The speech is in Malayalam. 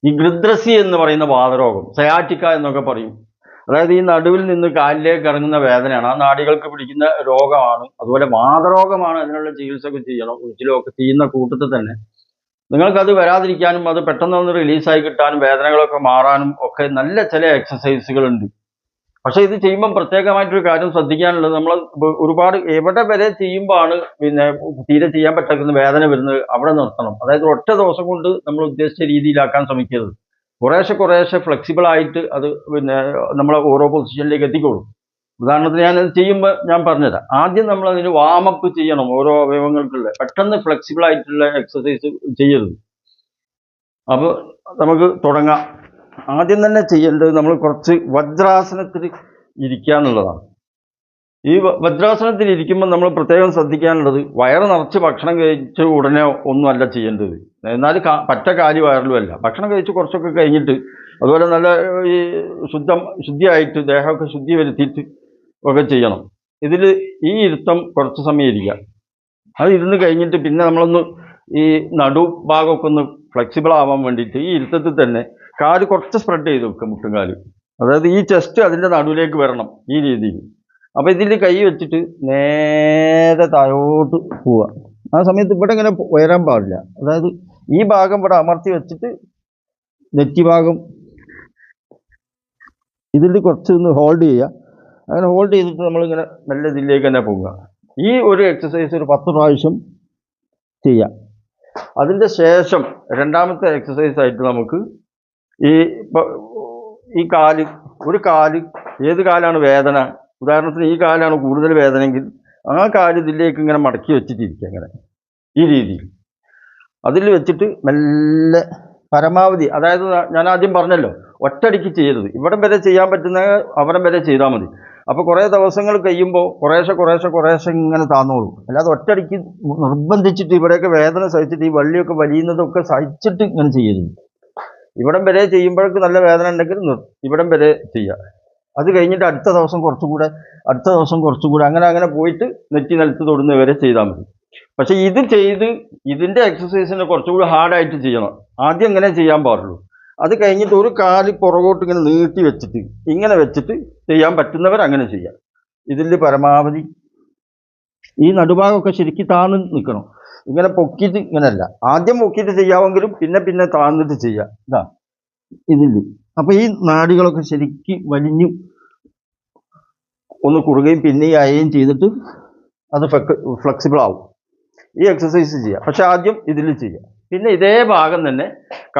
ഈ ഗൃദ്രസി എന്ന് പറയുന്ന വാതരോഗം, സയാറ്റിക്ക എന്നൊക്കെ പറയും. അതായത് ഈ നടുവിൽ നിന്ന് കാലിലേക്ക് ഇറങ്ങുന്ന വേദനയാണ്, ആ നാഡികൾക്ക് പിടിക്കുന്ന രോഗമാണ്. അതുപോലെ വാതരോഗമാണ്. അതിനുള്ള ചികിത്സ ഒക്കെ ചെയ്യണം. ഉച്ചിലൊക്കെ ചെയ്യുന്ന കൂട്ടത്തിൽ തന്നെ നിങ്ങൾക്കത് വരാതിരിക്കാനും അത് പെട്ടെന്ന് റിലീസായി കിട്ടാനും വേദനകളൊക്കെ മാറാനും ഒക്കെ നല്ല ചില എക്സസൈസുകളുണ്ട്. പക്ഷെ ഇത് ചെയ്യുമ്പം പ്രത്യേകമായിട്ടൊരു കാര്യം ശ്രദ്ധിക്കാനുള്ളത്, നമ്മൾ ഒരുപാട് എവിടെ വരെ ചെയ്യുമ്പോഴാണ് പിന്നെ തീരെ ചെയ്യാൻ പറ്റാത്ത വേദന വരുന്നത് അവിടെ നിർത്തണം. അതായത് ഒറ്റ ദിവസം കൊണ്ട് നമ്മൾ ഉദ്ദേശിച്ച രീതിയിലാക്കാൻ ശ്രമിക്കരുത്. കുറേശ്ശെ ഫ്ലെക്സിബിൾ ആയിട്ട് അത് പിന്നെ നമ്മളെ ഓരോ പൊസിഷനിലേക്ക് എത്തിക്കോളും. ഉദാഹരണത്തിന് ഞാനത് ചെയ്യുമ്പോൾ ഞാൻ പറഞ്ഞുതരാം. ആദ്യം നമ്മൾ അതിന് വാമപ്പ് ചെയ്യണം. ഓരോ അവയവങ്ങൾക്കുള്ള പെട്ടെന്ന് ഫ്ലെക്സിബിൾ ആയിട്ടുള്ള എക്സസൈസ് ചെയ്യരുത്. അപ്പോൾ നമുക്ക് തുടങ്ങാം. ആദ്യം തന്നെ ചെയ്യേണ്ടത് നമ്മൾ കുറച്ച് വജ്രാസനത്തിൽ ഇരിക്കുക എന്നുള്ളതാണ്. ഈ വജ്രാസനത്തിൽ ഇരിക്കുമ്പോൾ നമ്മൾ പ്രത്യേകം ശ്രദ്ധിക്കാനുള്ളത്, വയറ് നിറച്ച് ഭക്ഷണം കഴിച്ച് ഉടനെ ഒന്നുമല്ല ചെയ്യേണ്ടത്. എന്നാൽ പറ്റ കാലി വയറിലുമല്ല. ഭക്ഷണം കഴിച്ച് കുറച്ചൊക്കെ കഴിഞ്ഞിട്ട്, അതുപോലെ നല്ല ഈ ശുദ്ധിയായിട്ട് ദേഹമൊക്കെ ശുദ്ധി വരുത്തിയിട്ട് ഒക്കെ ചെയ്യണം. ഇതിൽ ഈ ഇരുത്തം കുറച്ച് സമയം ഇരിക്കുക. അത് ഇരുന്ന് കഴിഞ്ഞിട്ട് പിന്നെ നമ്മളൊന്ന് ഈ നടുഭാഗമൊക്കെ ഒന്ന് ഫ്ലെക്സിബിൾ ആവാൻ വേണ്ടിയിട്ട് ഈ ഇരുത്തത്തിൽ തന്നെ കാല് കുറച്ച് സ്പ്രെഡ് ചെയ്ത് വെക്കുക, മുട്ടുംകാല്. അതായത് ഈ ചെസ്റ്റ് അതിൻ്റെ നടുവിലേക്ക് വരണം, ഈ രീതിയിൽ. അപ്പോൾ ഇതിൽ കൈ വെച്ചിട്ട് നേരെ താഴോട്ട് പോവുക. ആ സമയത്ത് ഇവിടെ ഇങ്ങനെ ഉയരാൻ പാടില്ല. അതായത് ഈ ഭാഗം ഇവിടെ അമർത്തി വെച്ചിട്ട് നെറ്റി ഭാഗം ഇതിൽ കുറച്ച് ഒന്ന് ഹോൾഡ് ചെയ്യുക. അങ്ങനെ ഹോൾഡ് ചെയ്തിട്ട് നമ്മളിങ്ങനെ നല്ല ഇതിലേക്ക് തന്നെ പോവുക. ഈ ഒരു എക്സസൈസ് ഒരു 10 പ്രാവശ്യം ചെയ്യാം. അതിൻ്റെ ശേഷം രണ്ടാമത്തെ എക്സസൈസ് ആയിട്ട് നമുക്ക് ഈ കാല്, ഒരു കാല്, ഏത് കാലാണ് വേദന, ഉദാഹരണത്തിന് ഈ കാലാണ് കൂടുതൽ വേദനയെങ്കിൽ ആ കാല് ഇതിലേക്ക് ഇങ്ങനെ മടക്കി വെച്ചിട്ടിരിക്കുക. അങ്ങനെ ഈ രീതിയിൽ അതിൽ വെച്ചിട്ട് മെല്ലെ പരമാവധി, അതായത് ഞാൻ ആദ്യം പറഞ്ഞല്ലോ, ഒറ്റയടിക്ക് ചെയ്യരുത്. ഇവിടം വരെ ചെയ്യാൻ പറ്റുന്ന അവിടം വരെ ചെയ്താൽ മതി. അപ്പോൾ കുറേ ദിവസങ്ങൾ കഴിയുമ്പോൾ കുറേശ്ശെ ഇങ്ങനെ താന്നോളും. അല്ലാതെ ഒറ്റയടിക്ക് നിർബന്ധിച്ചിട്ട് ഇവിടെയൊക്കെ വേദന സഹിച്ചിട്ട് ഈ വള്ളിയൊക്കെ വലിയുന്നതൊക്കെ സഹിച്ചിട്ട് ഇങ്ങനെ ചെയ്യരുത്. ഇവിടം വരെ ചെയ്യുമ്പോഴേക്ക് നല്ല വേദന ഉണ്ടെങ്കിൽ ഇവിടം വരെ ചെയ്യുക. അത് കഴിഞ്ഞിട്ട് അടുത്ത ദിവസം കുറച്ചുകൂടെ അങ്ങനെ പോയിട്ട് നെറ്റി നിലത്ത് തൊടുന്ന വരെ ചെയ്താൽ മതി. പക്ഷെ ഇത് ചെയ്ത് ഇതിൻ്റെ എക്സസൈസിനെ കുറച്ചുകൂടി ഹാർഡായിട്ട് ചെയ്യണം. ആദ്യം ഇങ്ങനെ ചെയ്യാൻ പാടുള്ളൂ. അത് കഴിഞ്ഞിട്ട് ഒരു കാല് പുറകോട്ട് ഇങ്ങനെ നീട്ടി വെച്ചിട്ട് ഇങ്ങനെ വെച്ചിട്ട് ചെയ്യാൻ പറ്റുന്നവർ അങ്ങനെ ചെയ്യാം. ഇതിൽ പരമാവധി ഈ നടുഭാഗമൊക്കെ ശരിക്കും താന്ന് നിൽക്കണം. ഇങ്ങനെ പൊക്കിയിട്ട് ഇങ്ങനെയല്ല. ആദ്യം പൊക്കിയിട്ട് ചെയ്യാമെങ്കിലും പിന്നെ താന്നിട്ട് ചെയ്യുക. ഇതാ ഇതിൽ. അപ്പോൾ ഈ നാടികളൊക്കെ ശരിക്കും വലിഞ്ഞു ഒന്ന് കുറുകയും പിന്നെ അയയും ചെയ്തിട്ട് അത് ഫ്ലെക്സിബിൾ ആവും. ഈ എക്സസൈസ് ചെയ്യുക. പക്ഷെ ആദ്യം ഇതിൽ ചെയ്യുക. പിന്നെ ഇതേ ഭാഗം തന്നെ